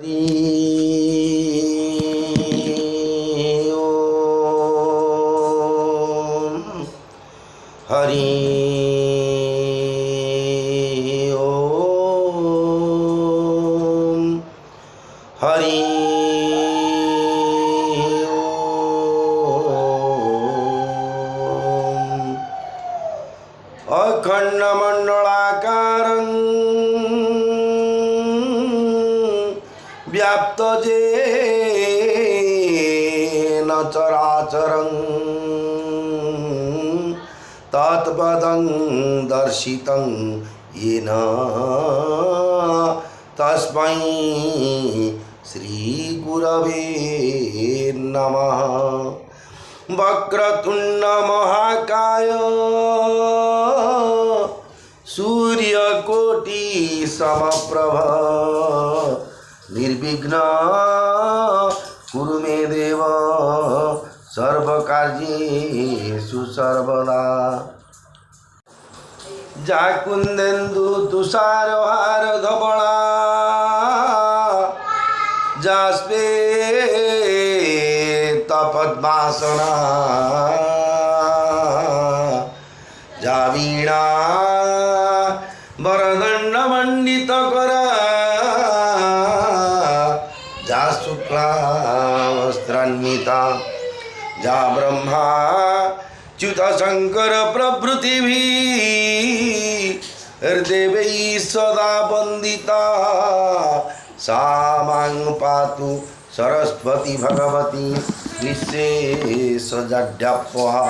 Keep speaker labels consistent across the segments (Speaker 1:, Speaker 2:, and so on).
Speaker 1: हरि ओम हरि ओम हरि ओम अखंडमंडलाकारं व्याप्तजेन चराचरं तत्पदं दर्शितं येन तस्मै श्रीगुरवे नमः। वक्रतुंड महाकाय सूर्यकोटि समप्रभ निर्विघ्न कुरु मे देव सर्वकार्येषु सर्वदा। जाकुंदेन्दु तुषारहार धवला जास्वेतपद्मासना जावीणा वरदण्डमण्डितकरा जा शुक्लावस्त्रान्विता जा ब्रह्मा च्युत शंकर प्रभृतिभिः देवैः सदा वन्दिता सा मां पातु सरस्वती भगवती विश्वेशजाड्यापहा।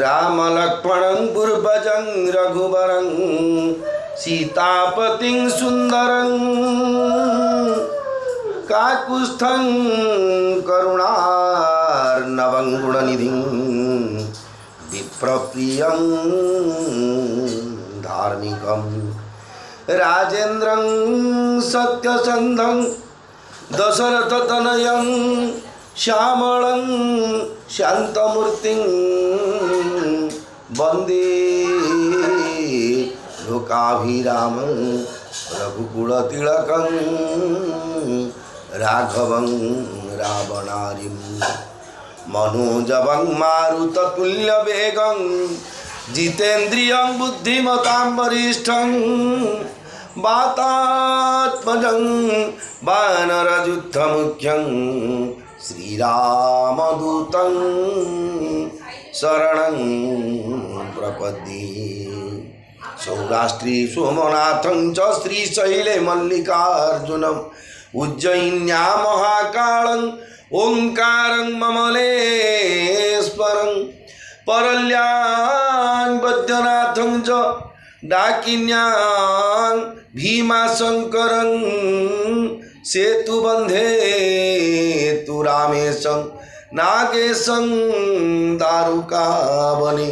Speaker 1: राम लक्ष्मणं पूर्वजं रघुवरं सीतापतिं सुंदरं काकुस्थं करुणार्णवं गुणनिधिं विप्रप्रियं धार्मिकं राजेन्द्रं सत्यसन्धं दशरथतनयं श्यामलं शान्तमूर्तिं वन्दे लोकाभिरामं रघुकुलतिलकं राघवं रावणारिं मनोजवं मारुततुल्यवेगं जितेन्द्रियं बुद्धिमतां वरिष्ठं वातात्मजं वानरयुद्धमुख्यं श्रीरामदूतं शरणं प्रपद्ये। सौराष्ट्रे सोमनाथं च श्रीशैले मल्लिकार्जुनम् उज्जयिन्यां महाकालं ओंकारं ममलेश्वरं परल्यां वैद्यनाथं च डाकिन्यां भीमाशंकरं सेतुबन्धे तु रामेशं नागेशं दारुकावने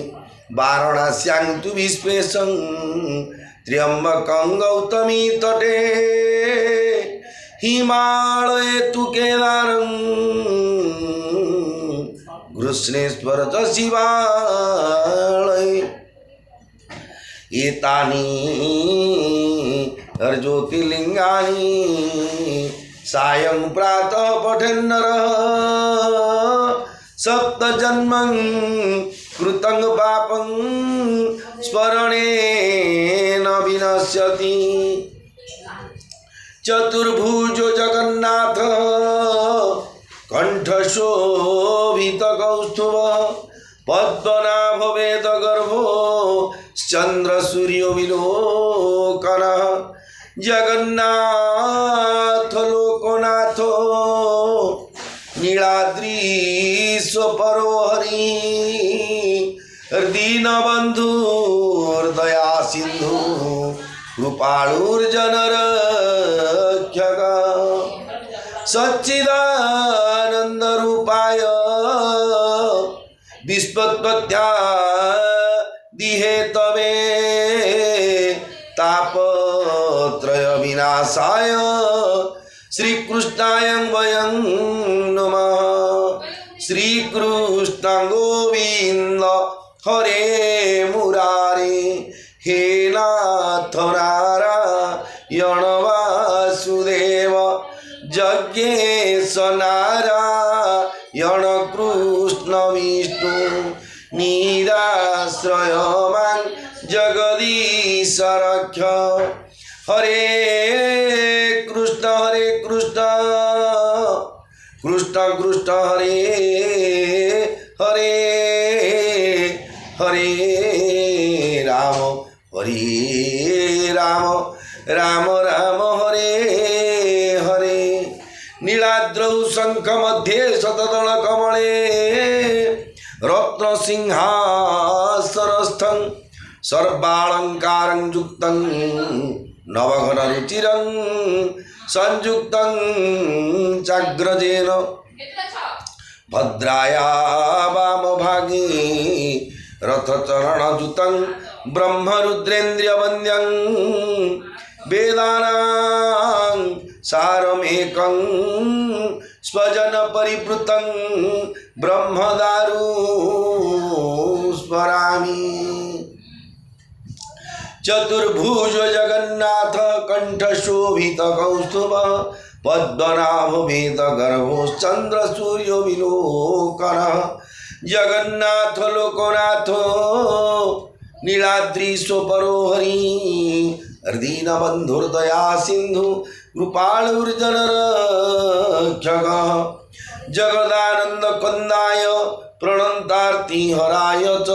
Speaker 1: वाराणस्यां तु विश्वेशं त्र्यंबकं गौतमी तटे हिमालये तु केदारं घृष्णेश्वर च शिवालये। एतानि ज्योतिर्लिंगानि सायं प्रातः पठेन्नरः सप्तजन्मं कृतं पापं स्मरणेन विनश्यति। चतुर्भुजो जगन्नाथ कंठशोभितकौस्तुभ पद्मनाभ वेदगर्भो चंद्रसूर्यो विलोकनः जगन्नाथ लोकनाथ नीलाद्रीश्वरो हरि दीनबन्धुर्दया सिन्धु कृपालुर्जनरक्षक सच्चिदानंद रूपाय विश्वोत्पत्त्यादिहेतवे तापत्रय विनाशाय श्रीकृष्णाय वयं नमः। श्रीकृष्ण गोविंद हरे मुरारे हे नाथ नारायण वासुदेव। देव यज्ञेश नारायण कृष्ण विष्णु निराश्रय मां जगदीश रक्ष। हरे कृष्ण कृष्ण कृष्ण हरे हरे, हरे राम राम राम हरे हरे। नीलाद्रौ शंख मध्ये शतदल कमले रत्न सिंहासनस्थं सर्वालंकारं युक्तं नवघन रुचिरं संयुक्तं चाग्रजेन भद्राया वामभागे रथचरणयुतं ब्रह्मरुद्रेन्द्रियवन्द्यं वेदानां सारमेकं स्वजनपरिवृतं ब्रह्मदारु स्मरामि। चतुर्भुज जगन्नाथ कंठशोभित कौस्तुभ पद्मनाभ भेद गर्भोश्चंद्र सूर्य विलोकन। जगन्नाथ लोकनाथ नीलाद्रीश्वरो हरि दीनबन्धुर्दया सिंधु कृपालुर्जनरक्षक। जगदानंद कंदाय प्रणतार्ति हराय च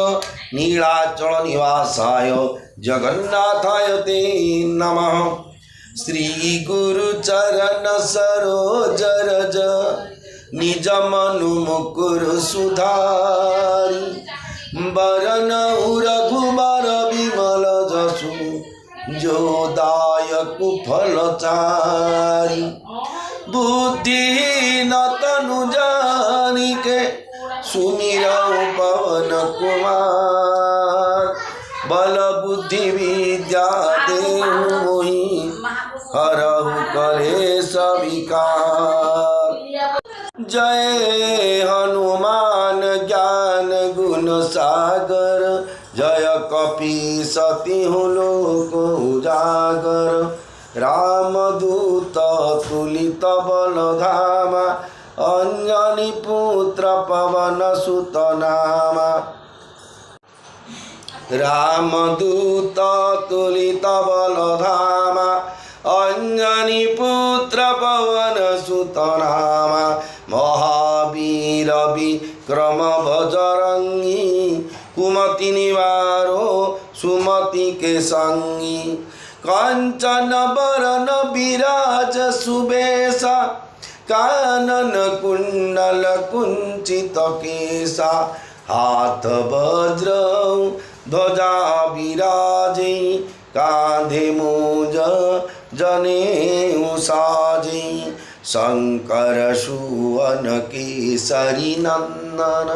Speaker 1: नीलाचल निवासाय जगन्नाथाय ते नमः। श्री गुरु चरण सरोज रज निज मनु मुकुर सुधारी बरन रघुबर विमल जसु जो दायक फलचारी। बुद्धिहीन तनु जानिके सुमिरौ पवन कुमार बल बुद्धि विद्या देहु मोहि हरहु कलेश विकार। जय हनुमान ज्ञान गुण सागर जय कपीस तिहु लोक उजागर। रामदूत तुलित बल धामा अंजनी पुत्र पवन सुत नामा। रामदूत तुलित बल धामा अंजनी पुत्र पवन सुत नामा। महावीर विक्रम बजरंगी कुमति निवारो सुमति के संगी। कंचन बरन विराज सुबेसा कानन कुंडल कुंचित केसा। हाथ वज्र ध्वजा विराजे कांधे मूज जनेऊ साजे। शंकर सुवन केसरी नंदन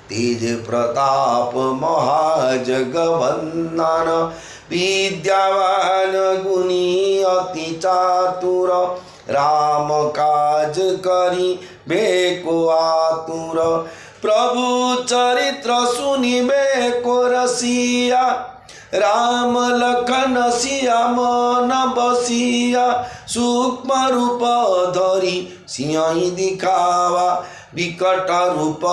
Speaker 1: तेज प्रताप महाजगवंदन। विद्यावान गुणी अति चातुर राम काज करी बेको आतुर। प्रभु चरित्र सुनिबे को रसिया राम लखन सिया मन बसिया। सूक्ष्म रूप धरी सिंह दिखावा विकट रूप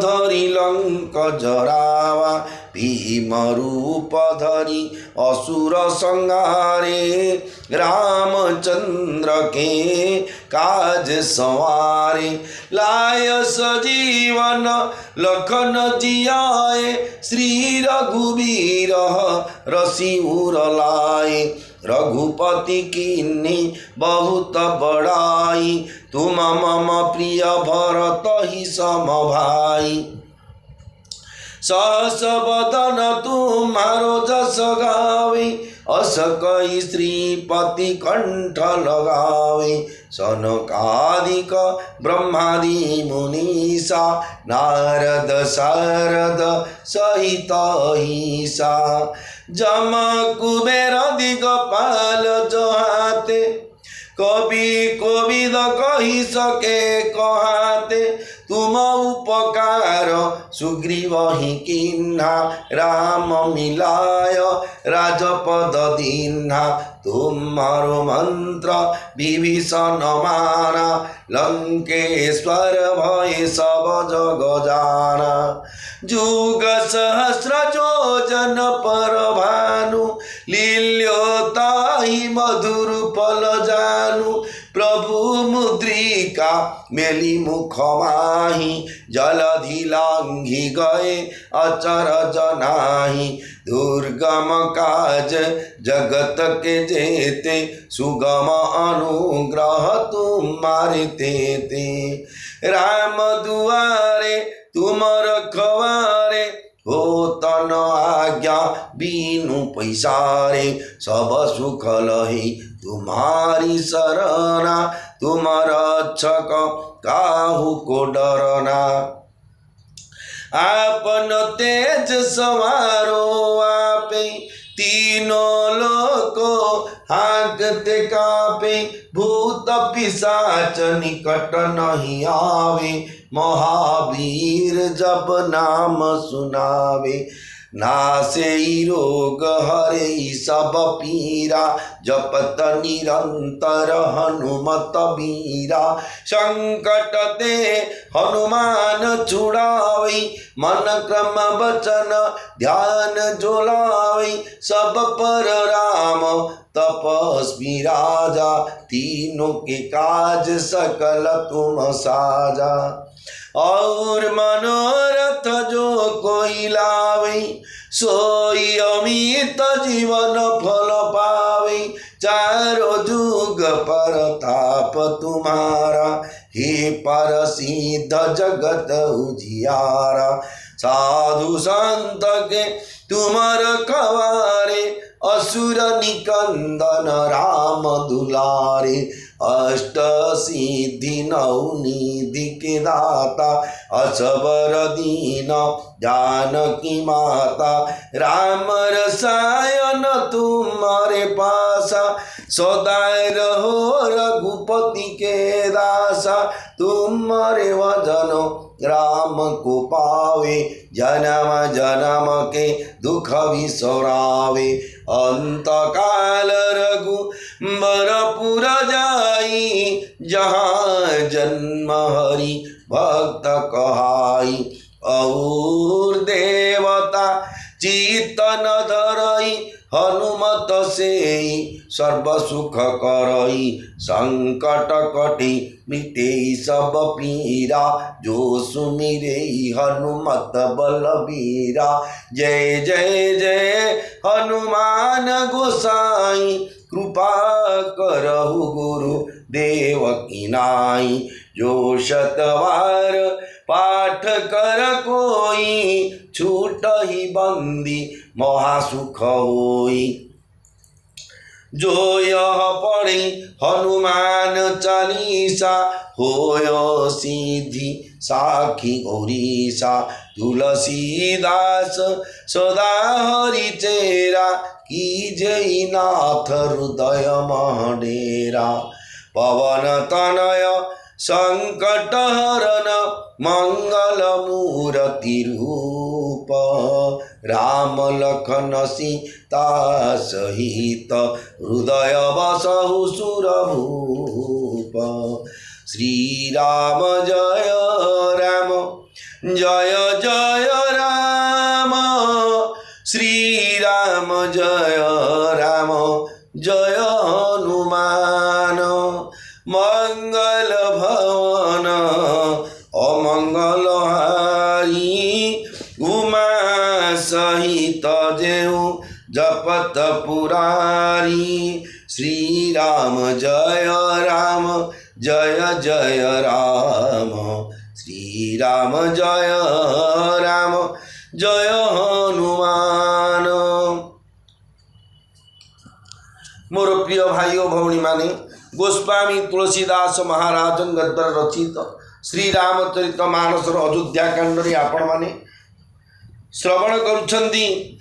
Speaker 1: धरी लंक जरावा। भीम रूप धरी असुर संहारे रामचंद्र के काज संवारे। लाय सजीवन लखन जियाए श्री रघुवीर रसिउर लाए। रघुपति कीन्ही बहुत बड़ाई तुम मम प्रिय भरत ही सम भाई। सहस बदन तुम्हारो जस गावे अस कई श्रीपति कंठ लगावे। सनकादिक ब्रह्मादि मुनीसा नारद सारद सहित ईसा। जम कुबेर दिगपाल जहाते कवि कोविद कही सके कहाते। तुम उपकार सुग्रीव ही किन्हा राम मिलाय राजपद दीन्हा। तुम्हारो मंत्र विभीषण माना, लंकेश्वर भय सब जग जाना। जुग सहस्र योजन पर भानु, लील्योताहि मधुर फल जानु। प्रभु मुद्रिका मेली मुख माही, जलधि लांघि गए अचरज नाही। दुर्गम काज जगत के जेते, सुगम अनुग्रह तुम्हारे तेते। राम दुआरे तुम रखवारे, हो तन आज्ञा बीनु पैसारे। सब सुख लही तुम्हारी शरणा, तुम रक्षक काहू को डरना। आपन तेज सवारो आपे, तीनों लोक हांकते कापे। भूत पिशाच निकट नहीं आवे, महावीर जब नाम सुनावे। नासे रोग हरे सब पीरा, जपत निरंतर हनुमत बीरा। संकट ते हनुमान छुड़ावे, मन क्रम वचन ध्यान जोलावे। सब पर राम तपस्वी राजा, तीनों के काज सकल तुम साजा। और मनोरथ जो कोई लावे, सोई अमित जीवन फल पावे। चारों जुग पर ताप तुम्हारा, हे पर सिद्ध जगत उजियारा। साधु संत के तुम रखवारे, असुर निकंदन राम दुलारे। अष्ट सिद्धि नौ निधि के दाता, असबर दीन जानकी माता। राम रसायन तुम्हारे पासा, सदा रहो रघुपति के दासा। तुम्हारे वजन राम को पावे, जन्म जन्म के दुख बिसरावे। अंत काल रघुबरपुर जाई, जहाँ जन्म हरि भक्त कहाई। और देवता चित्तन धरई, हनुमत सेई सर्व सुख करई। संकट कटि मिटे सब पीरा, जो सुमिरे हनुमत बलबीरा। जय जय जय हनुमान गोसाई, कृपा करहु गुरु देव की नाई। जो शतवार पाठ कर कोई, छूट ही बंदी महासुख होई। जो यह पढ़े हनुमान चालीसा, होयो सिद्धि साखी गौरीसा। तुलसीदास सदा हरि चेरा, कीजई नाथ हृदय महडेरा। पवन तनय संकट हरन, मंगल मूर्ति रूप। राम लखन सीता सहित, हृदय बसहु सुरभूप। श्री राम जय राम, जय जय राम। श्री राम जय राम, जय हनुमान। मंगल भवन अमंगल हारी, उमा सहित जेऊ जपत पुरारी। श्री राम जय राम, जय जय राम। श्री राम जय राम, जय हनुमान। मोर प्रिय भाई और भौणी माने, गोस्वामी तुलसीदास महाराज गद्दर रचित श्री रामचरित मानसर अयोध्या कांड रे आपण माने श्रवण करुछंती।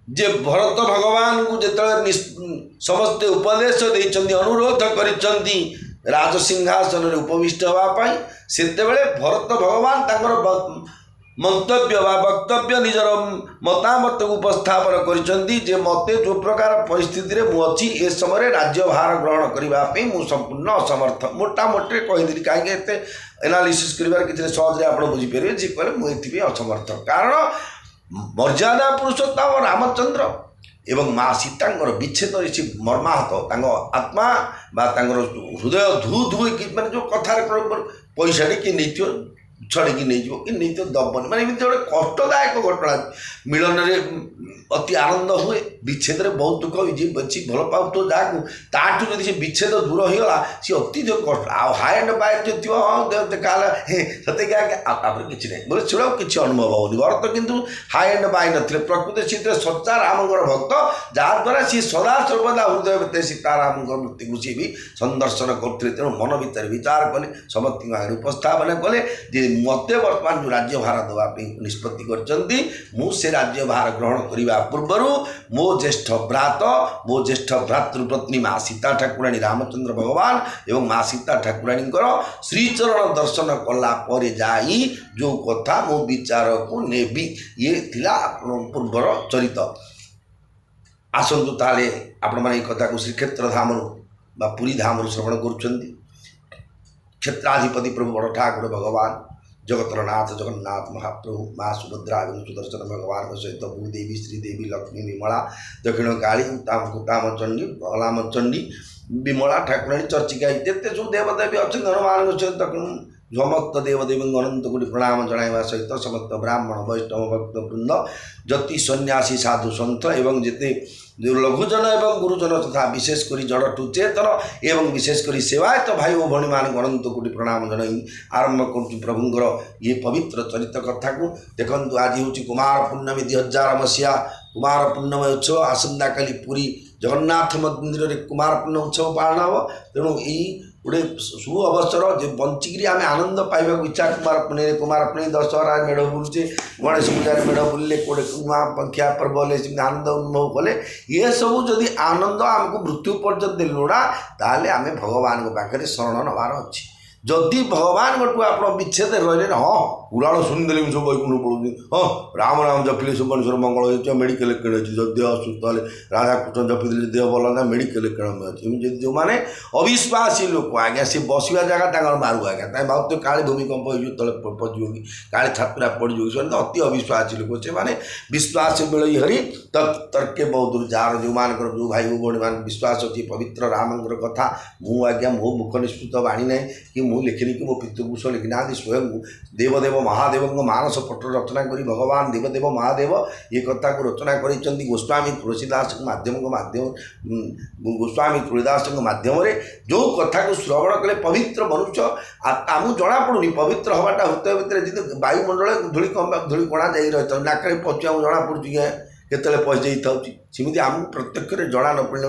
Speaker 1: जे भरत भगवान को जेतले समस्ते उपदेश देइछंती, अनुरोध करिछंती राजसिंहासन रे उपविष्ट होवा पई, सेतेबेले भरत भगवान तांकर मंतव्य बा वक्तव्य निजर मतामत उपस्थापन करिसेंती जे मते जो प्रकार परिस्थिति रे मु अछि ए समय राज्यभार ग्रहण करने मु संपूर्ण असमर्थ मोटा मोटे कहीदेली कहीं एत एनालीसीस कर किसी सहज आप बुझीपारे जी कहे मुझे असमर्थ कारण मर्यादा पुरुषोत्तम रामचंद्र एवं माँ सीतांकर विच्छेद सी मर्माहत आत्मा हृदय धू धू मैंने जो कथार पैसा कि नहीं छड़ेकी नहीं कि नहीं तो दबन माने गोटे कष्टदायक घटना मिलन में अति आनंद हुए विच्छेद में बहुत दुख हुए जी बची भल पाऊ जहाँ ताठू जब से विच्छेद दूर होगा सी अति जो कष्ट हाई एंड बाय जो थी हाँ देखा सत्य किसी नहीं बोले से किसी अनुभव होनी भरत कितु हाई एंड बाय नी प्रकृति सीधे सच्चा रामंकर भक्त जहाद्वारा सी सदा सर्वदा हृदय भितर सीताराम मृत्यु सी भी संदर्शन करते तेणु मन भर विचार कले समस्त आगे उपस्थापन कले मते वर्तमान जो राज्यभार देवाई निष्पत्ति कर राज्यभार ग्रहण करने पूर्वर मो ज्येष्ठ भ्रात मो ज्येष्ठ भ्रातृपत्नी माँ सीता ठाकुराणी रामचंद्र भगवान एवं माँ सीता ठाकुराणी श्रीचरण दर्शन कला पर जाई जो कथा मो विचार को नेबी ये थिला पूर्वर चरित आसतु ताले आपण माने कथा को श्रीक्षेत्र धाम पुरी धाम श्रवण कर क्षेत्राधिपति प्रभु बड़ ठाकुर भगवान जगतर नाथ जगन्नाथ महाप्रभु माँ सुभद्रा एवं सुदर्शन भगवान सहित भूदेवी श्रीदेवी लक्ष्मी विमला दक्षिण काली कुताम चंडी बलाम चंडी विमला ठाकुराणी चर्चिका जिते सब देवदेवी अच्छे हनुमान सहित समस्त देवदेवी अनंत कोटि प्रणाम जनाइवा सहित समस्त ब्राह्मण वैष्णव भक्त वृंद जति सन्यासी साधु सन्थ एवं जिते लघुजन एवं गुरुजन तथा विशेषकर जड़ चेतन एवं विशेषकर सेवायत भाई और भणी मान अनंत कोटि प्रणाम जन आरंभ कर प्रभुंर ये पवित्र चरित कथा को देखु आज हूँ कुमार पूर्णमी 2000 मसीहा कुमार पूर्णमी उत्सव आसंता काली पुरी जगन्नाथ मंदिर में कुमार पूर्ण उत्सव पालन हम तेणु यही गोटे शुभ अवसर जो बंचिकी आम आनंद पाइबा इच्छा कुमार पुणी दशहरा मेढ़ बुलूचे गणेश पूजा मेढ़ बुलिले कोड़े पंखिया पर्व आनंद अनुभव कले ये सब जदि आनंद आमको मृत्यु पर्यंत लोड़ा ताले आम भगवान पाखे शरण नबार अच्छी जदि भगवान गठू आप विच्छेद रही हाँ पुराण शुणिदेले सब वैकुंठ पड़ू हाँ राम राम जपिले सब मनुष्य मंगल हो मेडिकल किणे देह असुस्थ हेल्ले राधा कृष्ण जपिले देह भल ना मेडिकल किणे अच्छे जो मैंने अविश्वासी लोक आज्ञा सी बसवा जगह मारू आज्ञा भाव काले भूमिकंप हो तले पजियो कि काले छात्रा पड़ो कि अति अविश्वासी लोक से मैंने विश्वास मिल हरी तर्के बहुत जार जो मान जो भाई भौणी मान विश्वास अच्छी पवित्र रामंकर कथा मु आज्ञा मो मुख निष्पृत बाणी ना कि मु लिखिनी कि मो पितृपुरुष लिखिना स्वयं देवदेव महादेव मानस पट रचना करी भगवान देवदेव महादेव ये कथा को रचना कर गोस्वामी तुलसीदास गोस्वामी तुलसीदास माध्यम जो कथा को श्रवण कले पवित्र मनुष्य आमु जना पड़ूनी पवित्र हवाटा हृदय भितर वायुमंडल धूली कणा जा रही नाक पचुआ जना पड़ी केतले पहुँच जाऊँगी सेमती आमको प्रत्यक्ष जना न पड़े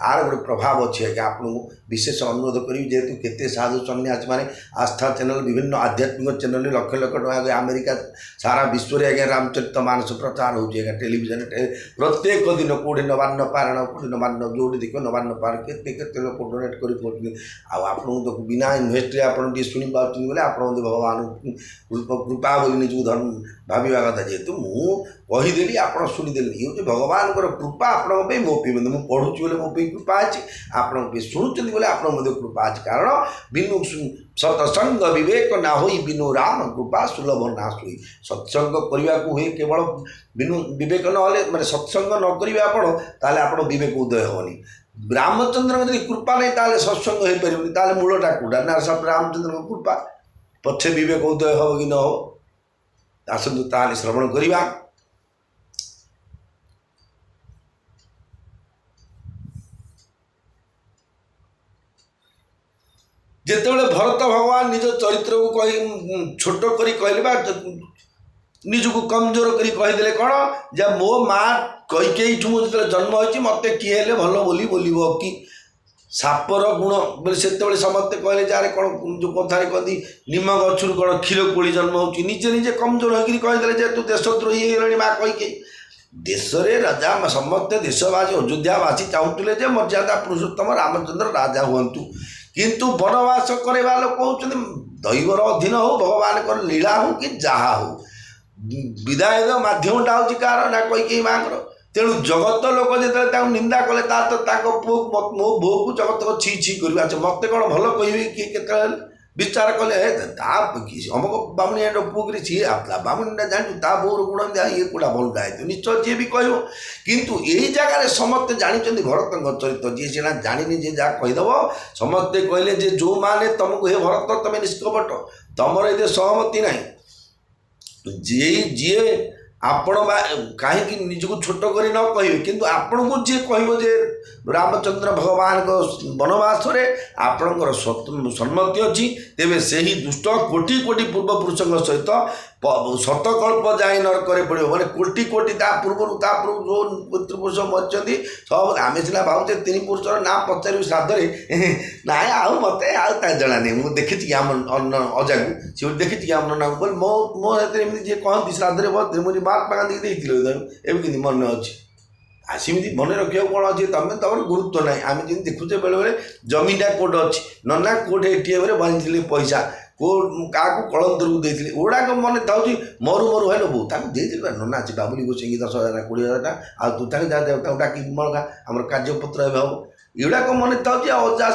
Speaker 1: आर गोटे प्रभाव अच्छी आज्ञा आपको विशेष अनुरोध करी जेहेतु केते साधु सन्यासी मैंने आस्था चैनल विभिन्न आध्यात्मिक चैनल लक्ष लक्ष टका अमेरिका सारा विश्व में आज्ञा रामचरित मानस प्रचार होगी टेलीविजन प्रत्येक दिन कौटे नवान्न पारायण कौटे नवान्न जो देख नवान्न पार के लोग डोनेट कर तो बिना इनभेस्ट आप शुणी पार्टी बोले आप भगवान कृपा बोली निजक धर्म भाविया कथा जेहेतु मुझेदेली आप शुणीदेली ये भगवान कृपा आपण मो मुझे पढ़ुची बोले मो कृपा अच्छी आप शुणुंट बोले आप कृपा अच्छी कारण बिनु सत्संग विवेक ना हो बिनु राम कृपा सुलभ ना हुई सत्संग करने को हुए केवल बिनु विवेक ना माने सत्संग न करेंगे आपड़ आप विवेक उदय हेनी रामचंद्र यदि कृपा नहीं ताले सत्संग हो पारे मूलटा कूटा ना सब रामचंद्र कृपा पछे विवेक उदय हो कि न हो आसतु ताले श्रवण करवा जितेबाला भरत भगवान निज चरित्र को कही छोट करी कहले निजक कमजोर करी कहीदेले कौन जे मो माँ कैकेयीठू मुझे जन्म होती मत किए भल बोली बोल कि सापर गुण बोले से समस्ते कहले जार कौन जो कथा कहती निम गचर कौन क्षीर कोली जन्म होची निजे निजे कमजोर होकर कहीदेले जे तू देशद्रोही होगा माँ कैकेयी देश रे राजा समस्ते देशवासी अयोध्यावासी चाहूले जे मर्यादा पुरुषोत्तम रामचंद्र राजा हूँ किंतु वनवास करवा लोग कहते दैवर अधीन हो भगवान लीला हो कि जहा हो ବିଦାୟର ମାଧ୍ୟମଟା ହେଉଛି କାହାର ନା କୈକେୟୀ ମାଆଙ୍କର। ତେଣୁ ଜଗତ ଲୋକ ଯେତେବେଳେ ତାଙ୍କୁ ନିନ୍ଦା କଲେ ତା ତ ତାଙ୍କ ପୁଅ ମୋ ବୋଉକୁ ଜଗତକ ଛି ଛି କରିବେ। ଆଚ୍ଛା ମୋତେ କ'ଣ ଭଲ କହିବେ କି କେତେବେଳେ ବିଚାର କଲେ ତା ଅମକ ବାମୁଣିଆର ପୁଅକରି ସିଏ ବାମୁଣିଟା ଜାଣିଛୁ ତା ବୋଉର ଗୁଣ ଇଏ କୋଉଟା ଭଲଟା ହେଇଥିବ ନିଶ୍ଚୟ ଯିଏ ବି କହିବ। କିନ୍ତୁ ଏଇ ଜାଗାରେ ସମସ୍ତେ ଜାଣିଛନ୍ତି ଭରତଙ୍କ ଚରିତ୍ର। ଯିଏ ସିନା ଜାଣିନି ଯେ ଯାହା କହିଦେବ ସମସ୍ତେ କହିଲେ ଯେ ଯେଉଁମାନେ ତୁମକୁ ହେ ଭରତ ତୁମେ ନିଷ୍କପଟ ତୁମର ଏତେ ସହମତି ନାହିଁ ଯିଏ ଆପଣ କାହିଁକି ନିଜକୁ ଛୋଟ କରି ନ କହିବେ କିନ୍ତୁ ଆପଣଙ୍କୁ ଯିଏ କହିବ ଯେ ରାମଚନ୍ଦ୍ର ଭଗବାନଙ୍କ ବନବାସରେ ଆପଣଙ୍କର ସମ୍ମତି ଅଛି ତେବେ ସେହି ଦୁଷ୍ଟ କୋଟି କୋଟି ପୂର୍ବପୁରୁଷଙ୍କ ସହିତ ଶତକଳ୍ପ ଯାଇ ନରକରେ ପଡ଼ିବ। ମାନେ କୋଟି କୋଟି ତା ପୂର୍ବରୁ ଯେଉଁ ପିତୃପୁରୁଷ ମରିଛନ୍ତି ସବୁ ଆମେ ସିନା ଭାବୁଛେ ତିନି ପୁରୁଷର ନାଁ ପଚାରିବୁ ଶ୍ରାଦ୍ଧରେ ନାଇଁ ଆଉ ମୋତେ ଆଉ ତା ଜଣା ନାହିଁ ମୁଁ ଦେଖିଛି କି ଆମ ଅଜାକୁ ସେ ଦେଖିଛି କି ଆମ ନନାକୁ ବୋଲି ମୋ ହାତରେ ଏମିତି ଯିଏ କହନ୍ତି ଶ୍ରାଦ୍ଧରେ ବସିଥିଲେ ମୁଁ ମହାତ୍ମା ଗାନ୍ଧୀକି ଦେଇଥିଲି ଏବେ କେମିତି ମନେ ଅଛି। ଆଉ ସେମିତି ମନେ ରଖିବାକୁ କ'ଣ ଅଛି ତମର ଗୁରୁତ୍ୱ ନାହିଁ। ଆମେ ଯେମିତି ଦେଖୁଛେ ବେଳେବେଳେ ଜମିଟା କେଉଁଠି ଅଛି ନନା କେଉଁଠି ଏଟିଏମ୍ରେ ବାନ୍ଧିଥିଲେ ପଇସା କାହାକୁ କଳନ୍ତରକୁ ଦେଇଥିଲେ ଏଗୁଡ଼ାକ ମନେ ଥାଉଛି ମରୁ ଭାଇ ବୋଉ ତାକୁ ଦେଇଥିଲେ ନନା ଅଛି ବାବୁଲି ଗୋଷେଇକି 10,000 20,000 ଆଉ ତୁ ତାକୁ ତାକୁ ଡାକି ମଳକା ଆମର କାର୍ଯ୍ୟପତ୍ର ଏବେ ହେବ ଏଗୁଡ଼ାକ ମନେ ଥାଉଛି। ଆଉ ଅଜା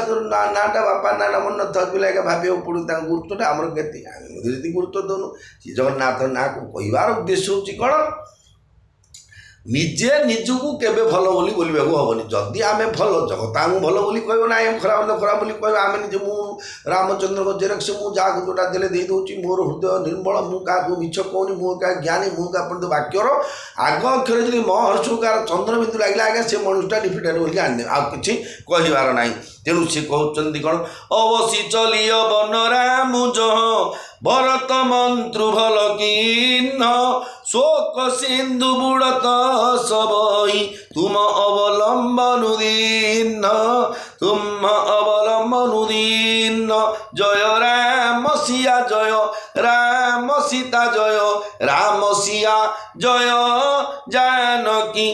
Speaker 1: ନାଁଟା ବାପା ନାଁଟା ମନେ ନଥାଉଛି ପିଲା ଏକା ଭାବିବାକୁ ପଡ଼ୁଛି ତାଙ୍କ ଗୁରୁତ୍ୱଟା ଆମର କେତେ ଆମେ ମଧ୍ୟ ଯଦି ଗୁରୁତ୍ୱ ଦେଉନୁ ଜଗନ୍ନାଥ ନାଁକୁ କହିବାର ଉଦ୍ଦେଶ୍ୟ ହେଉଛି କ'ଣ ନିଜେ ନିଜକୁ କେବେ ଭଲ ବୋଲି ବୋଲିବାକୁ ହେବନି। ଯଦି ଆମେ ଭଲ ଜଗତ ଆମକୁ ଭଲ ବୋଲି କହିବ ନା ଆମେ ଖରାପ ବୋଲି କହିବ ଆମେ ନିଜେ ମୁଁ ରାମଚନ୍ଦ୍ରଙ୍କ ଜେରକ୍ସ ମୁଁ ଯାହାକୁ ଯେଉଁଟା ଦେଲେ ଦେଇଦେଉଛି ମୋର ହୃଦୟ ନିର୍ମଳ ମୁଁ କାହାକୁ ମିଛ କହୁନି ମୁଁ କାହା ଜ୍ଞାନୀ ମୁଁ କାହା ବାକ୍ୟର ଆଗ ଅକ୍ଷରେ ଯଦି ମହର୍ଷକାର ଚନ୍ଦ୍ରବିନ୍ଦୁ ଲାଗିଲା ଆଜ୍ଞା ସେ ମଣିଷଟା ଡିଫିଟେଡ଼ ବୋଲି ଆଣିଦେବେ ଆଉ କିଛି କହିବାର ନାହିଁ। ତେଣୁ ସେ କହୁଛନ୍ତି କ'ଣ ଅବଶି ଚଲିଅ ବନ ରାମ ଜହ ଭରତ ମନ୍ତ୍ରୁ ଭଲ କିନ୍ନ ଶୋକ ସିନ୍ଧୁ ବୁଡ଼ତ ସବଇ ତୁମ ଅବଲମ୍ବନୁଦୀନ ଜୟ ରାମ ସିଆ ଜୟ ରାମ ସୀତା ଜୟ ରାମ ସିଆ ଜୟ ଜାନକୀ।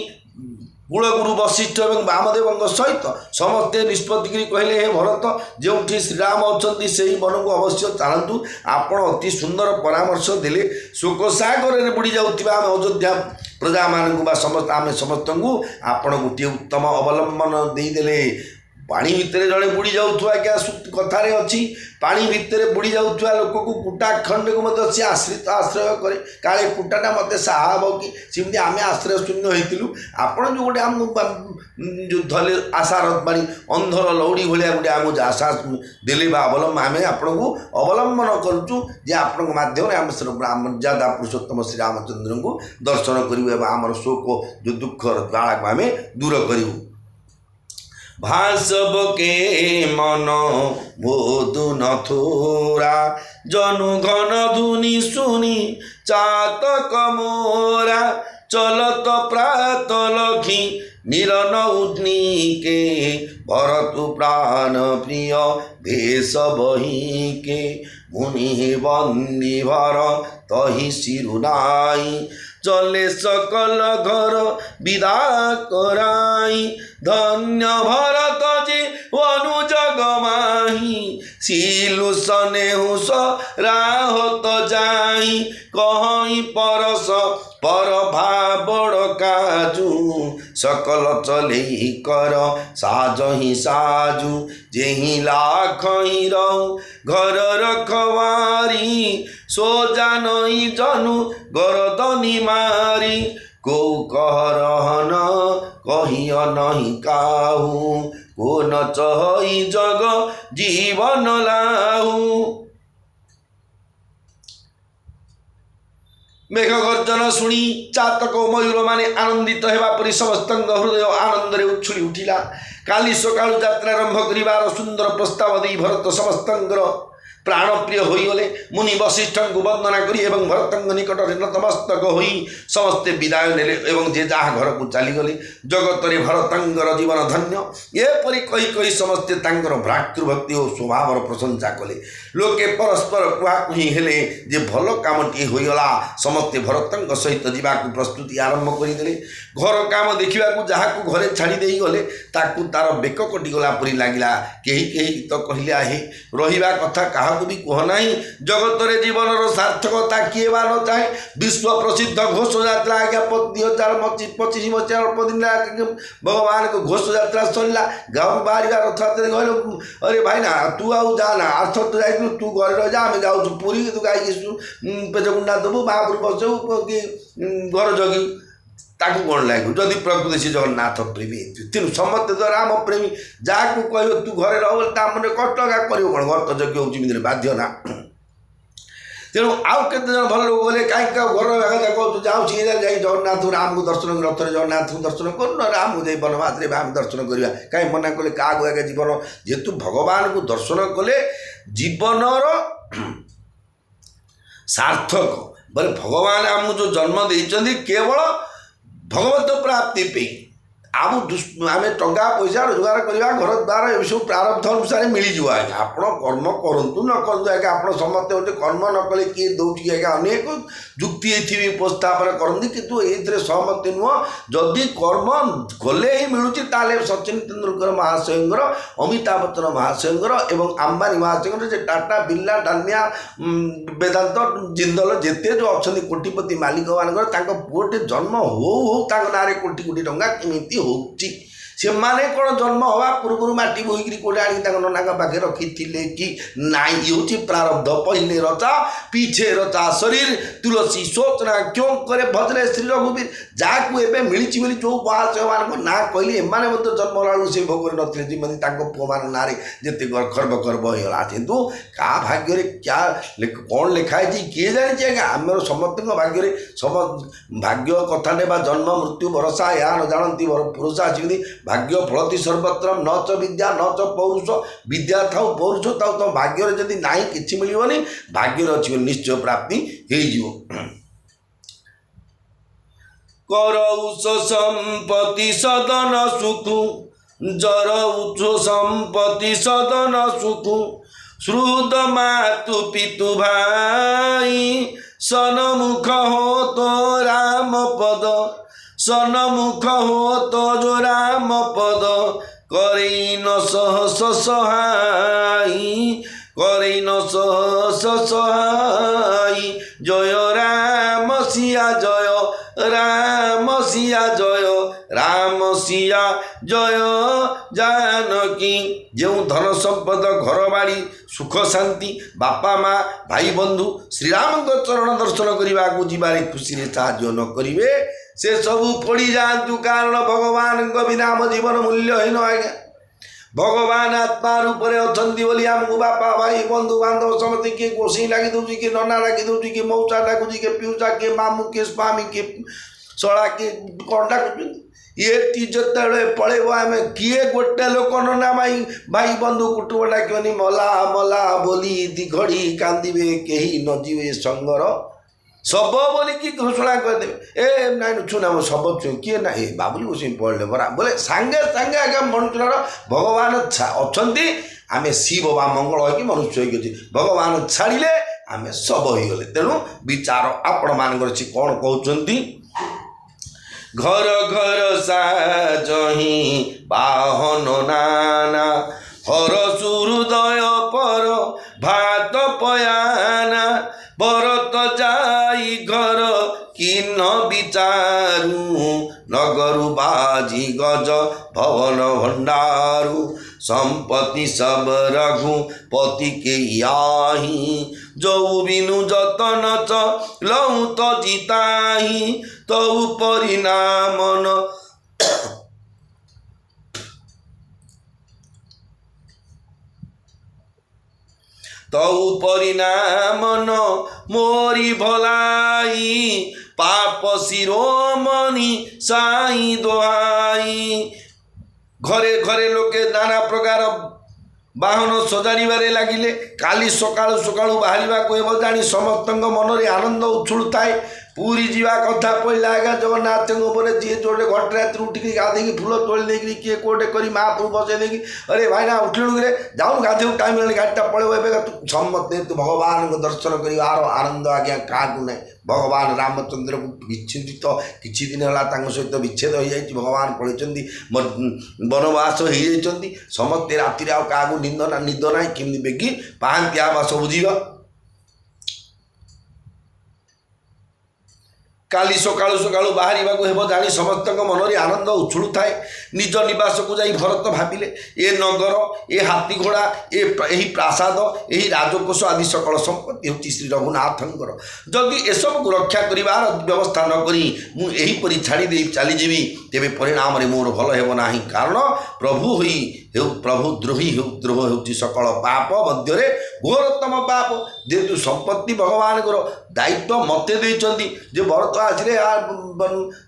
Speaker 1: କୂଳଗୁରୁ ବଶିଷ୍ଠ ଏବଂ ବାମଦେବଙ୍କ ସହିତ ସମସ୍ତେ ନିଷ୍ପତ୍ତି କରି କହିଲେ ହେ ଭରତ ଯେଉଁଠି ଶ୍ରୀରାମ ଅଛନ୍ତି ସେହି ବନକୁ ଅବଶ୍ୟ ଚାଲନ୍ତୁ। ଆପଣ ଅତି ସୁନ୍ଦର ପରାମର୍ଶ ଦେଲେ ଶୋକସାଗରରେ ବୁଡ଼ି ଯାଉଥିବା ଆମେ ଅଯୋଧ୍ୟା ପ୍ରଜାମାନଙ୍କୁ ବା ଆମେ ସମସ୍ତଙ୍କୁ ଆପଣ ଗୋଟିଏ ଉତ୍ତମ ଅବଲମ୍ବନ ଦେଇଦେଲେ। ପାଣି ଭିତରେ ଜଣେ ବୁଡ଼ି ଯାଉଥିବା ଆଜ୍ଞା କଥାରେ ଅଛି ପାଣି ଭିତରେ ବୁଡ଼ି ଯାଉଥିବା ଲୋକକୁ କୁଟା ଖଣ୍ଡକୁ ମଧ୍ୟ ସେ ଆଶ୍ରୟ କରେ କାଳେ କୁଟାଟା ମୋତେ ସାହା ହେବ କି ସେମିତି ଆମେ ଆଶ୍ରୟ ଶୂନ୍ୟ ହେଇଥିଲୁ ଆପଣ ଯେଉଁ ଗୋଟେ ଆମକୁ ଯେଉଁ ଧଲେ ଆଶାର ବାଣୀ ଅନ୍ଧର ଲଉଡ଼ି ଭଳିଆ ଗୋଟେ ଆମକୁ ଆଶା ଦେଲେ ବା ଆମେ ଆପଣଙ୍କୁ ଅବଲମ୍ବନ କରୁଛୁ ଯେ ଆପଣଙ୍କ ମାଧ୍ୟମରେ ଆମେ ମର୍ଯ୍ୟାଦା ପୁରୁଷୋତ୍ତମ ଶ୍ରୀରାମଚନ୍ଦ୍ରଙ୍କୁ ଦର୍ଶନ କରିବୁ ଏବଂ ଆମର ଶୋକ ଯେଉଁ ଦୁଃଖର ଜ୍ୱାଳାକୁ ଆମେ ଦୂର କରିବୁ। भासब के मन बोधु नथुरा जनु घन धुनि सुनी चातक मोरा चलत प्रात लखी निरन उद्निके भरतु प्राण प्रिय भेष बहिके मुनि बंदी भर तहि सिरुनाई चले सकल घर विदा कराई धन्य भरत जी अनुजग माही सिलु सनेहुस राहत जाई कहीं परस पर भाबड़ काजू सकल चले कर साज ही साजू जेहि लाख ही रहू घर रखवारी सो जानई जनु गरदनी मारी को कहरहन कहिय नहीं काहू को न चहई जग जीवन लाहू। मेघ गर्जन शुणी चातक मयूर माने आनंदित हेबा परि समस्त हृदय आनंद उछुली उठिला। काली सकाळु यात्रा आरंभ करिवार सुंदर प्रस्ताव दे भरत समस्त प्राणप्रिय होगले मुनि वशिष्ठ को वंदना करी एवं भरत निकट नतमस्तक हो समस्ते विदाय नेले एवं जे जहाँ घर को चलीगले जगत में भरतर जीवन धन्य एपरी कही कही समस्ते भ्रातृभक्ति और स्वभाव प्रशंसा कले। लोके परस्पर कुहाकुही हेले जे भल कामटी होगला समस्ते भरत सहित जावाक प्रस्तुति आरंभ करदे। घर काम देखा जहाँ घरे छाड़ी गले तार बेक कटिगला परी लगिला। कही कही तो कहले आहे रहा कथा क्या କାହାକୁ ବି କୁହ ନାହିଁ। ଜଗତରେ ଜୀବନର ସାର୍ଥକତା କିଏ ବା ନ ଚାହେଁ। ବିଶ୍ୱ ପ୍ରସିଦ୍ଧ ଘୋଷଯାତ୍ରା ଆଜ୍ଞା 2025 ମସିହା ଅଳ୍ପ ଦିନ ଭଗବାନଙ୍କ ଘୋଷଯାତ୍ରା ସରିଲା। ଗାଁକୁ ବାହାରିବା ରଥଯାତ୍ରାରେ କହିଲେ ଅରେ ଭାଇନା ତୁ ଆଉ ଯା ନା, ଆର୍ଥ ତୁ ଯାଇଥିଲୁ, ତୁ ଘରେ ରହିଯା, ଆମେ ଯାଉଛୁ ପୁରୀ, ତୁ ଗାଈକି ପେଚକୁଣ୍ଡା ଦେବୁ, ମହାପୁରୁ ବସେଇବୁ କି ଘର ଜଗି। ତାକୁ କ'ଣ ଲାଗିବ ଯଦି ପ୍ରକୃତି ସେ ଜଗନ୍ନାଥ ପ୍ରେମୀ ହେଇଥିବ। ତେଣୁ ସମସ୍ତେ ତ ରାମ ପ୍ରେମୀ। ଯାହାକୁ କହିବ ତୁ ଘରେ ରହ ବୋଲି ତା ମନରେ କଷ୍ଟ କରିବ କ'ଣ? ଘର ତ ଯଜ୍ଞ ହେଉଛି ଏମିତିରେ ବାଧ୍ୟ ନା। ତେଣୁ ଆଉ କେତେ ଜଣ ଭଲ ଲୋକ ଗଲେ କାହିଁକି ଆଉ ଘର ରହିବା କଥା କହୁଛୁ, ଯାଉଛି ଯାଇ ଜଗନ୍ନାଥ ରାମକୁ ଦର୍ଶନ ରଥରେ ଜଗନ୍ନାଥଙ୍କୁ ଦର୍ଶନ କରୁନ, ରାମକୁ ଯାଇ ବନବାସରେ ଆମେ ଦର୍ଶନ କରିବା। କାହିଁ ମନା କଲେ କାହାକୁ ଆଗେ ଜୀବନ, ଯେହେତୁ ଭଗବାନଙ୍କୁ ଦର୍ଶନ କଲେ ଜୀବନର ସାର୍ଥକ ବୋଲେ ଭଗବାନ ଆମକୁ ଯେଉଁ ଜନ୍ମ ଦେଇଛନ୍ତି କେବଳ ଭଗବତ ପ୍ରାପ୍ତି ପାଇଁ। ଆମେ ଟଙ୍କା ପଇସା ରୋଜଗାର କରିବା, ଘର ଦ୍ୱାର ଏସବୁ ପ୍ରାରବ୍ଧ ଅନୁସାରେ ମିଳିଯିବ ଆଜ୍ଞା। ଆପଣ କର୍ମ କରନ୍ତୁ ନ କରନ୍ତୁ ଆଜ୍ଞା, ଆପଣ ସମସ୍ତେ ଗୋଟେ କର୍ମ ନ କଲେ କିଏ ଦେଉଛି କି ଆଜ୍ଞା। ଅନେକ ଯୁକ୍ତି ଏଥିରେ ଉପସ୍ଥାପନ କରନ୍ତି କିନ୍ତୁ ଏଇଥିରେ ସହମତି ନୁହଁ। ଯଦି କର୍ମ କଲେ ହିଁ ମିଳୁଛି ତାହେଲେ ସଚିନ ତେନ୍ଦୁଲକର ମହାଶୟଙ୍କର, ଅମିତାଭ ବଚ୍ଚନ ମହାଶୟଙ୍କର ଏବଂ ଆମ୍ବାନୀ ମହାଶୟଙ୍କର, ଯେ ଟାଟା, ବିର୍ଲା, ଡାଲମିଆ, ବେଦାନ୍ତ, ଜିନ୍ଦଲ ଯେତେ ଯେଉଁ ଅଛନ୍ତି କୋଟିପତି ମାଲିକମାନଙ୍କର ତାଙ୍କ ପୁଅଟେ ଜନ୍ମ ହଉ ହଉ ତାଙ୍କ ନାଁରେ କୋଟି କୋଟି ଟଙ୍କା କେମିତି ହେଉଛି। ସେମାନେ କ'ଣ ଜନ୍ମ ହେବା ପୂର୍ବରୁ ମାଟି ବୋହିକିରି କୋଉଠି ଆଣିକି ତାଙ୍କ ନନାଙ୍କ ପାଖରେ ରଖିଥିଲେ କି ନାଇଁ? ହେଉଛି ପ୍ରାରବ୍ଧ। ପହିଲେ ରଚା ପିଛେ ରଚା ଶରୀର, ତୁଳସୀ ସୋଚନା କ୍यों करे ଭଜରେ ଶ୍ରୀ ରଘୁବୀର। ଯାହାକୁ ଏବେ ମିଳିଛି ବୋଲି ଯେଉଁ ମହାଶୟମାନଙ୍କ ନାଁ କହିଲି, ଏମାନେ ମଧ୍ୟ ଜନ୍ମ ହେଲାବେଳକୁ ସେ ଭୋଗରେ ନଥିଲେ, ଯେମିତି ତାଙ୍କ ପୁଅମାନଙ୍କ ନାଁରେ ଯେତେ ଖର୍ବ ହେଇଗଲା। କିନ୍ତୁ କାହା ଭାଗ୍ୟରେ କ'ଣ ଲେଖା ହେଇଛି କିଏ ଜାଣିଛି ଆଜ୍ଞା। ଆମର ସମସ୍ତଙ୍କ ଭାଗ୍ୟରେ ଭାଗ୍ୟ କଥାଟେ ବା ଜନ୍ମ ମୃତ୍ୟୁ ଭରସା ଏହା ନ ଜାଣନ୍ତି ପୁରୁଷ। ଯେମିତି ଭାଗ୍ୟ ଫଳତି ସର୍ବତ୍ର ନ ଚ ବିଦ୍ୟା ନ ଚ ପୌରୁଷ। ବିଦ୍ୟା ଥାଉ ପୌରୁଷ ଥାଉ, ତମ ଭାଗ୍ୟରେ ଯଦି ନାହିଁ କିଛି ମିଳିବନି। ଭାଗ୍ୟରେ ଅଛି ନିଶ୍ଚୟ ପ୍ରାପ୍ତି ହେଇଯିବ। କରଉଛ ସମ୍ପତ୍ତି ସଦନ ସୁଖୁ, ଜରଉଛ ସମ୍ପତ୍ତି ସଦନ ସୁଖୁ। ଶ୍ରୁଦ ମାତୁ ପିତୁ ଭାଇ, ସନମୁଖ ହୋ ତ ରାମ ପଦ। ସନମୁଖ ହୋ ତ ଯୋ ରାମ ପଦ, କରେଇ ନ ସହସ ସହାଇ। করেই ন সহস সহাই। জয় রাম সিয়া জয় রাম সিয়া জয় রাম সিয়া জয় জানকী। ଯେଉଁ ଧନ ସମ୍ପଦ ଘର ବାଡ଼ି ସୁଖ ଶାନ୍ତି ବାପା ମା ଭାଇ ବନ୍ଧୁ ଶ୍ରୀରାମଙ୍କ ଚରଣ ଦର୍ଶନ କରିବାକୁ ଯିବାରେ ଖୁସିରେ ସାହାଯ୍ୟ ନ କରିବେ ସେସବୁ ପଡ଼ିଯାଆନ୍ତୁ। କାରଣ ଭଗବାନଙ୍କ ବିନା ଆମ ଜୀବନ ମୂଲ୍ୟହୀନ ଆଜ୍ଞା। ଭଗବାନ ଆତ୍ମା ରୂପରେ ଅଛନ୍ତି ବୋଲି ଆମକୁ ବାପା ଭାଇ ବନ୍ଧୁ ବାନ୍ଧବ ସମସ୍ତେ କିଏ ଗୋଷେଇ ଲାଗି ଦେଉଛି, କିଏ ନନା ଡାକି ଦେଉଛି, କିଏ ମଉସା ଡାକୁଛି, କିଏ ପିଉସା, କିଏ ମାମୁଁ, କିଏ ସ୍ୱାମୀ, କିଏ ଶଳା, କିଏ କ'ଣ ଡାକୁଛନ୍ତି। ଏଠି ଯେତେବେଳେ ପଳେଇବ ଆମେ କିଏ ଗୋଟେ ଲୋକ ନନା ଭାଇ ବନ୍ଧୁ କୁଟୁମ୍ବ ଡାକିବନି। ମଲା ମଲା ବୋଲି ଦିଘଡ଼ି କାନ୍ଦିବେ, କେହି ନ ଯିବେ ସଙ୍ଗର ଶବ ବୋଲିକି ଘୋଷଣା କରିଦେବେ। ଏ ନାଇଁ ଛୁନା ମୋ ଶବ କିଏ ନା ଏ ବାବୁଲି ବସିକି ପଡ଼ିଲେ ବରା ବୋଲେ ସାଙ୍ଗେ ସାଙ୍ଗେ ଆଜ୍ଞା ମଣିଷର ଭଗବାନ ଅଛନ୍ତି। ଆମେ ଶିବ ବା ମଙ୍ଗଳ ହେଇକି ମନୁଷ୍ୟ ହେଇକି ଅଛି, ଭଗବାନ ଛାଡ଼ିଲେ ଆମେ ଶବ ହେଇଗଲେ। ତେଣୁ ବିଚାର ଆପଣମାନଙ୍କର ଅଛି କ'ଣ କହୁଛନ୍ତି। ଘର ଘର ସାଜହିଁ ବାହନ ନାନା, ହର ସୁହୃଦୟ ପର ଭାତ ପୟାନା। ভরত যাই ঘর কিন্ন বিচারু, নগরু বাজি গজ ভবন ভণ্ডারু। সম্পত্তি সব রঘু পতি কে ইয়াহি, যৌ বিনু যতন চ লৌ তো জিতাহি। তৌ পরিণামন তৌ পরিণামন মোরি ভলাই। পাপ শিরোমণি সাই দোহাই। ঘরে ঘরে লোকে নানা প্রকার ବାହନ ସଜାଡ଼ିବାରେ ଲାଗିଲେ। କାଲି ସକାଳୁ ସକାଳୁ ବାହାରିବାକୁ ହେବ ଜାଣି ସମସ୍ତଙ୍କ ମନରେ ଆନନ୍ଦ ଉଛୁଳୁଥାଏ। पूरी जीवा कथा पड़ा आज्ञा जगन्नाथ जी जोड़े घंटे रात उठिक गाधे फूल तोड़ देकि किए कोटे कर महाप्रभु बसई देकि अरे भाई ना उठलु रे जाऊन गाधे टाइम गाड़ीटा पड़े ए तू समस्ते तू भगवान को दर्शन कर आनंद आज्ञा क्या ना भगवान रामचंद्र को विच्छेदित किछि दिन है सहित विच्छेद हो जाए भगवान पड़े वनवास हो जाती समस्ते राति क्या निद ना कि बेगी पाती आवास बुझा काली सकाळु सकाळु बाहरिबाकु हेबो जानी समस्तक मनरे आनंद उछुलु थाए निज निवास को जाई भरत भाबिले ए नगर ए हाथी घोड़ा एही प्रासाद एही राजकोष आदि सकल संपत्ति होची श्री रघुनाथंकर जदि एसब को रक्षा करिवार व्यवस्था न करी मु एही परि छाड़ी दे चली जीवी तेबे परिणाम रे मोर भल हेबो नाही कारण प्रभु होई हे प्रभु द्रोही हे द्रोह होची सकल पाप मध्यरे घोरतम पाप जेतु संपत्ति भगवान को दायित्व मते देचंदी जे भरत आसिले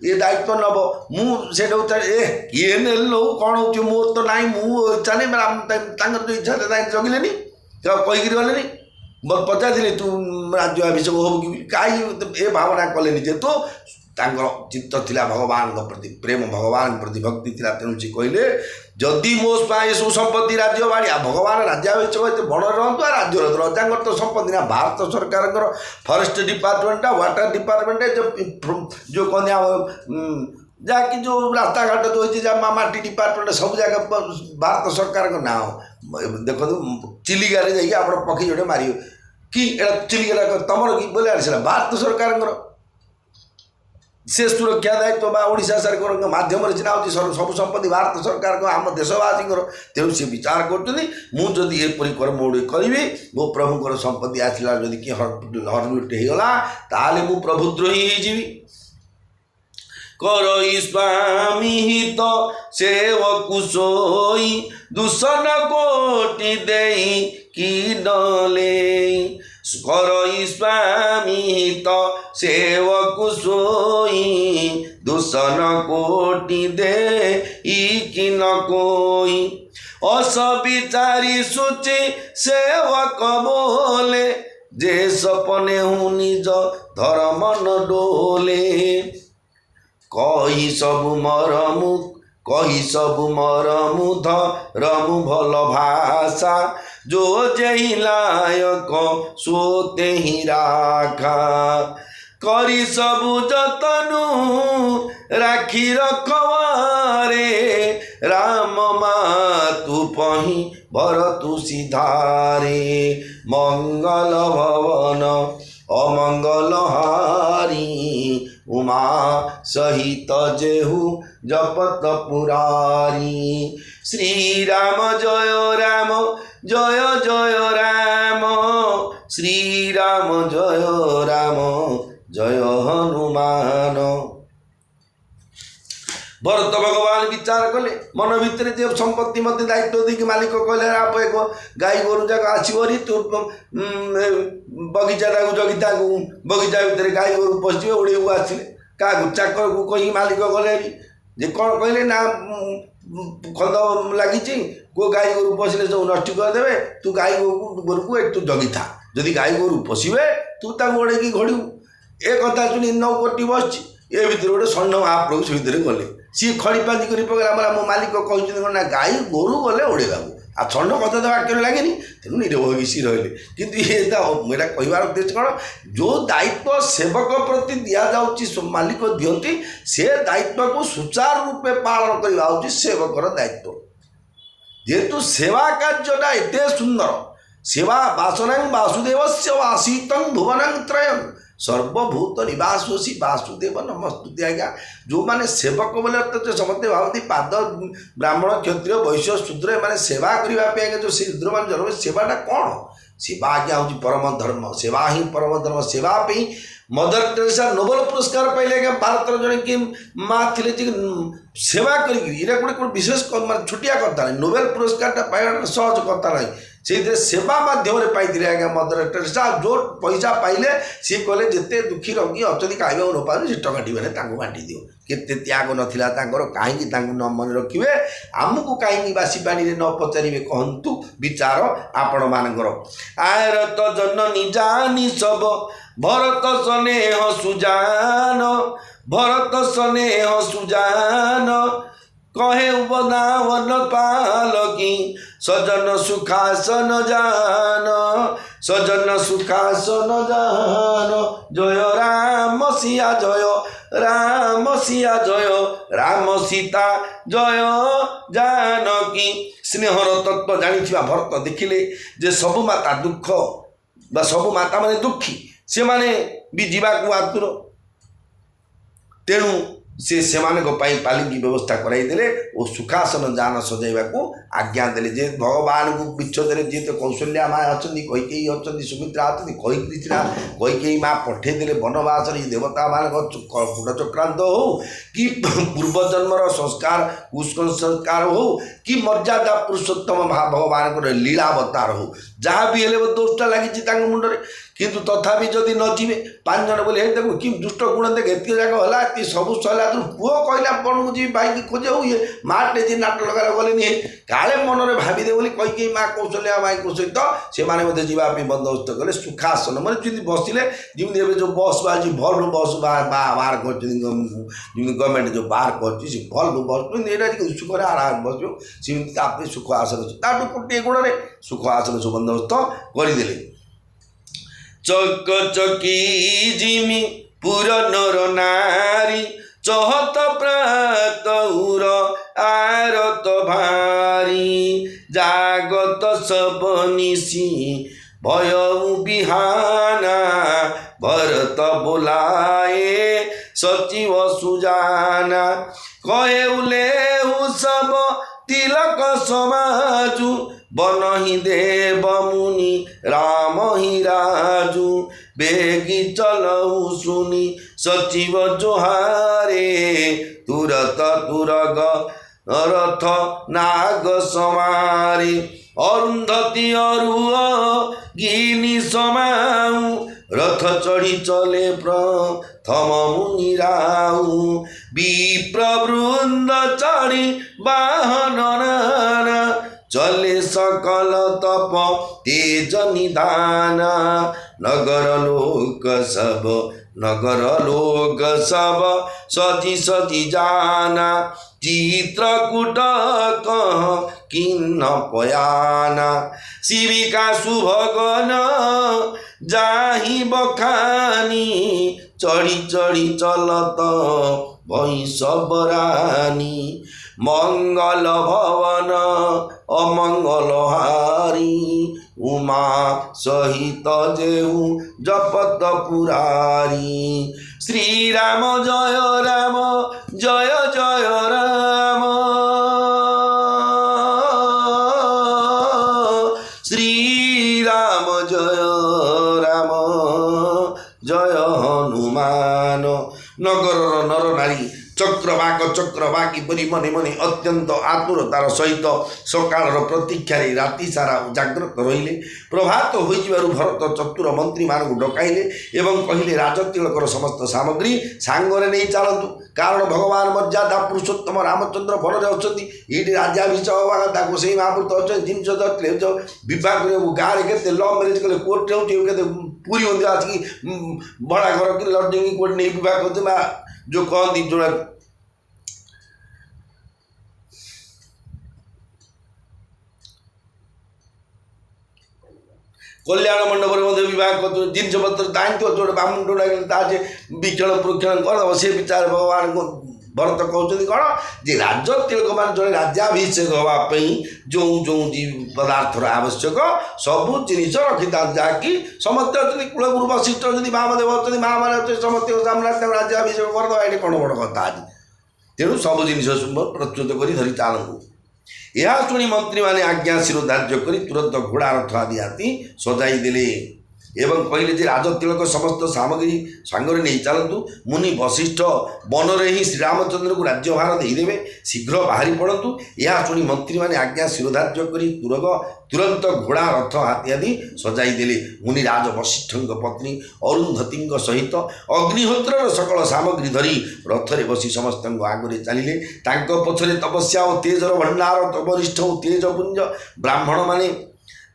Speaker 1: ये दायित्व नब मुझे किए नेलो कौन हो मोर तो नाई मुझे जो इच्छा जगिले कहीकि गले पचारे तू राज्य अभिषेक हो कि कहीं ए भावना कले जेतु चित्त थिला भगवान प्रति प्रेम भगवान प्रति भक्ति थिला तेणु से कहले जदि मो सब संपत्ति राज्य बाड़िया भगवान राज्याभिषेक बड़ रुँ राज्य रजा तो संपत्ति ना भारत सरकार फॉरेस्ट डिपार्टमेंट वाटर डिपार्टमेंट जो कहते जहाँकि जो रास्ता घाट जो होती माटी डिपार्टमेंट सब जगह भारत सरकार ना देखो चिलिका जाइए पक्षी जोटे मारे कि चिलिका तुम कि बोले भारत सरकार से सुरक्षा दायित्व ओडिशा सरकार माध्यम सब संपत्ति भारत सरकार आम देशवासी तेणु सी विचार करुँच एपरी कर्म गुड़े करी मो प्रभुकर संपत्ति आसला जदि किए हर्ट होगा ताले मु प्रभुद्रोही होइजिबी करई स्वामी हित सेवकु सोई दूषण कोटि देई कि नले करई स्वामी हित सेवकु सोई दूषण कोटि देई कि न कोई असविचारी सूची सेवक बोले जे सपने हूँ निज धर्म न डोले कही सबु मरमु धरमु भल भाषा जो जेहि लायक सोते ही राखा करी सबु जतनु राखी रखवारे राम मातु पही भरतु सिधारे मंगल भवन अमंगल हारी उमा सहित जेहु जपत पुरारी श्री राम जय जय राम श्री राम जय हनुमान भरत भगवान विचार कले मन भितर जो संपत्ति मत दायित्व देकी मालिक कहले आप एक गाई गोरु जाक आसवरी तू बगीचा जगिता बगीचा भितर गाई गोरु पशे उड़े आसिले क्या चाकर को कही मालिक गले जे कौन कहले ना खंद लगी को गाई गोरु पशिले सब नष्ट करदे तू गाई गोरु को तू जगी था जदि गाई गोरु पशिबे तू उड़े घोड़ू ए कथा शुणी 9 कोटी बस ए भितर गोटे षण्ढ महाप्रभु से भितर गले सी खड़ीपाजी कर पकड़ा मो मालिक कहते ना गाई गोरु गले उड़ेगा आ षण्ढ कथा तो वाक्य लगे तेणु निरव घिसी रही कि ये कहबार उद्देश्य कौन जो दायित्व सेवक प्रति दि जाऊँगी मालिक दिखती से दायित्व को सुचारू रूपे पालन करवा हूँ सेवकर दायित्व जेहेतु सेवा कार्यटा एत सुंदर सेवा वासनां वासुदेवस्य वासीतं भुवनं त्रयं सर्वभूत निवासी वासुदेव नमस्तुते आज्ञा जो मैंने सेवक बोले तो समस्ते भावती पाद ब्राह्मण क्षत्रिय वैश्य शूद्र मैंने सेवा करने जो शूद्र मान जन्म सेवाटा कौन सेवा आज्ञा हूँ परम धर्म सेवा ही परम धर्म सेवा पे मदर टेरेसा नोबेल पुरस्कार पाइले भारत जड़े कि माँ थे सेवा करी गोटे विशेष मान छोटिया कथा नहीं नोबेल पुरस्कार पाइबा सहज कथा नहीं से सेवा माध्यम पाई आज्ञा मदर टेरेसा जो पैसा पाइले सी कहले जिते दुखी रोगी अच्छा खाइबा न पारे से टकाटी बांटी दियो केते त्याग नाला कहीं न मन रखिए आमको कहीं बासी पानी न पचारे कहतु विचार आपण मानकर आयर तो जननी जानी सब भरत स्नेह सुजान भरत स्नेह सुजान कहे बनावन पालकी सजन सुखासन जान सजन सुखासन जान जय राम सिया जय राम सिया जय राम सीता जय जानकी स्नेहर तत्व जानी भरत देखिले जे सबु माता दुख बा सबु माता माने दुखी से माने भी जीवाकू आतुर तेणु से पालिकी व्यवस्था कराइदेले और सुखासन जान सजाइबा को आज्ञा देले जे भगवान को विच्छेद जी तो कौशल्या माँ अच्छा कैकेयी अच्छा सुमित्रा अच्छा कैकेयी माँ पठेदेले वनवास देवता मान गुड़ चक्रांत हो कि पूर्वजन्मर संस्कार कुसंस्कार हो कि मर्यादा पुरुषोत्तम भगवान को लीलावतार हो जहाँ भी हेले दोषटा लगी मुंडे किंतु तथापि जदि न जीवे 5 जन बोले देखो कि दुष्ट गुण देख एत जाक है ती सब सरला पुओ कहला कौन को जी भाई खोजे हो ये माटे जी नाट लगा गले काले मन में भाविदे बोली कैकेयी माँ कौशल्या माँ को सहित से जावाई बंदोबस्त कले सुखासन मैंने जमी बसिले जमी जो बस बाजी भल बस बाहर कर गवर्नमेंट जो बाहर कर भल बस सुखर आराम बस सेमती सुख आसन गोटे गुण में सुख आसन सब बंदोबस्त करदे चक चकी जिमी पुर नर नारी चहत प्रात उर आरत भारी जागत सब निशी भय बिहाना भरत बोलाए सचिव सुजाना कहे उले सब तिलक समाजु बनहि देव मुनि राम ही राजू बेगी चलऊ सुनी सचिव जोहारे तुरत तुरग रथ नाग समारे अरुंधति अरुअ गिनी समाऊ रथ चढ़ी चले प्रथम मुनि राऊ विप्रवृंद चढ़ी वाहन नाना चले सकल तप तेज निदान नगर लोक सब सजी सजी जाना चित्रकूट कह किन्न पयाना शिविका सुभगन जाही बखानी चढ़ी चढ़ी चलत भई सब रानी मंगल भवन अमंगल हारी उमा सहित जेहू जपत पुरारी श्री राम जय राम जय जय राम श्री राम जय राम जय हनुमान नगर नर नारी चक्रवाक किपरि मने मने अत्यंत आतुरतार सहित सकाळर प्रतीक्षारे राति सारा जाग्रत रहिले प्रभात होइजिबारु भरत चतुर मंत्री मानकु डकाइले एवं कहिले राजतिलकर समस्त सामग्री सांगरे नहीं चलतु कारण भगवान मर्यादा पुरुषोत्तम रामचंद्र भर अच्छी ये राज्याभिषेक हवा कथा गोसाई महापुरुष अच्छे जिन जो विवाह गाँव में के लव मैरेज कले कोर्ट होते पूरी मंदिर आसिक बड़ा घर कि लड्जिंग कोर्ट नहीं विवाह कर जो कहती जोड़ा कल्याण मंडप विवाह जिनस पत्र दायित्व जो ब्राह्मण टोड़ा विक्षण पुरक्षण कर से विचार भगवान को भरत कहते कौन जे राज तिलक मान जो राज्याभिषेक हाँपाई जो जो पदार्थर आवश्यक सबू जिन रखी था जहाँकि समस्त अच्छे कुलगुरु वशिष्ठ जी महादेव अच्छे माँ मैंने अच्छे समस्त सामने राज्याभिषेक करदे ये कौन बड़ कथा आज तेणु सब जिन प्रस्तुत कर धरी चलू यह शुणी मंत्री मैंने आज्ञा शिरोधार्य कर तुरंत घोड़ा रथ आदि हाथी सजाई देले ଏବଂ କହିଲେ ଯେ ରାଜତିଳକ ସମସ୍ତ ସାମଗ୍ରୀ ସାଙ୍ଗରେ ନେଇ ଚାଲନ୍ତୁ। ମୁନି ବଶିଷ୍ଠ ବନରେ ହିଁ ଶ୍ରୀରାମଚନ୍ଦ୍ରଙ୍କୁ ରାଜ୍ୟଭାର ଦେଇଦେବେ, ଶୀଘ୍ର ବାହାରି ପଡ଼ନ୍ତୁ। ଏହା ଶୁଣି ମନ୍ତ୍ରୀମାନେ ଆଜ୍ଞା ଶିରୋଧାର୍ଯ୍ୟ କରି ତୁରନ୍ତ ଘୋଡ଼ା ରଥ ହାତୀ ଆଦି ସଜାଇ ଦେଲେ। ମୁନିରାଜ ବଶିଷ୍ଠଙ୍କ ପତ୍ନୀ ଅରୁନ୍ଧତୀଙ୍କ ସହିତ ଅଗ୍ନିହୋତ୍ରର ସକଳ ସାମଗ୍ରୀ ଧରି ରଥରେ ବସି ସମସ୍ତଙ୍କ ଆଗରେ ଚାଲିଲେ। ତାଙ୍କ ପଛରେ ତପସ୍ୟା ଓ ତେଜର ଭଣ୍ଡାର ତପରିଷ୍ଠ ଓ ତେଜପୁଞ୍ଜ ବ୍ରାହ୍ମଣମାନେ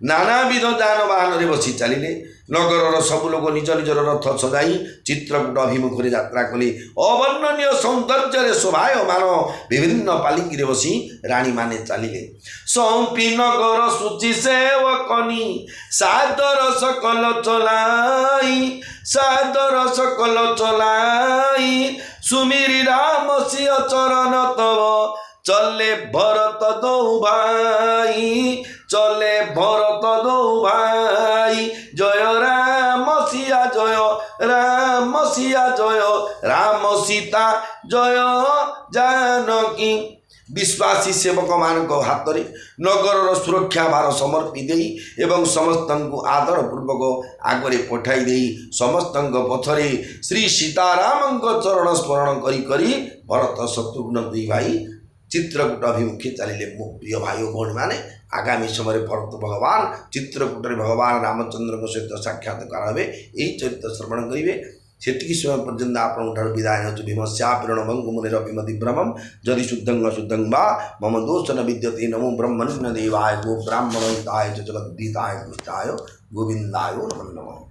Speaker 1: ନାନାବିଧ ଯାନବାହନରେ ବସି ଚାଲିଲେ। ନଗରର ସବୁ ଲୋକ ନିଜ ନିଜର ରଥ ସଜାଇ ଚିତ୍ରକୂଟ ଅଭିମୁଖରେ ଯାତ୍ରା କଲେ। ଅବର୍ଣ୍ଣନୀୟ ସୌନ୍ଦର୍ଯ୍ୟରେ ଶୋଭାୟମାନ ବିଭିନ୍ନ ପାଲିଙ୍କିରେ ବସି ରାଣୀମାନେ ଚାଲିଲେ। ସୌପି ନଗର ସୂଚି ସେବକନି ସାଦର ସକଲ ଚলাই ସୁମିରି ରାମ ସିଂହ ଚରଣ ତବ চলে ভরত দৌ ভাই, চলে ভরত দৌ ভাই, জয় রাম সিয়া জয়, রাম সিয়া জয়, রাম সীতা জয় জানকী। विश्वासी सेवक मान हाथ में नगर सुरक्षा भार समर्पी दे एवं समस्त आदर पूर्वक आगे पठाई दे समस्त पथरे श्री सीताराम चरण स्मरण करी भरत शत्रुघ्न दुई भाई चित्रकूट अभिमुखे चलिए। मो प्रिय भाई और भौणी मैंने आगामी समय भरत भगवान चित्रकूट भगवान रामचंद्र सहित साक्षात्कार हे यही चरित्र श्रवण करेंगे। सेतिकी समय पर्यंत आपठार विदाय हो भीमस्या प्रेरण भंगु मुनिर विमतिभ्रमं जदि शुद्धं अशुद्धं वा मम दोष न विद्यते नमो ब्रह्मण्य देवाय गो ब्राह्मण हिताय च जगद्दीताय कृष्णाय गोविंदाय नमो नमः।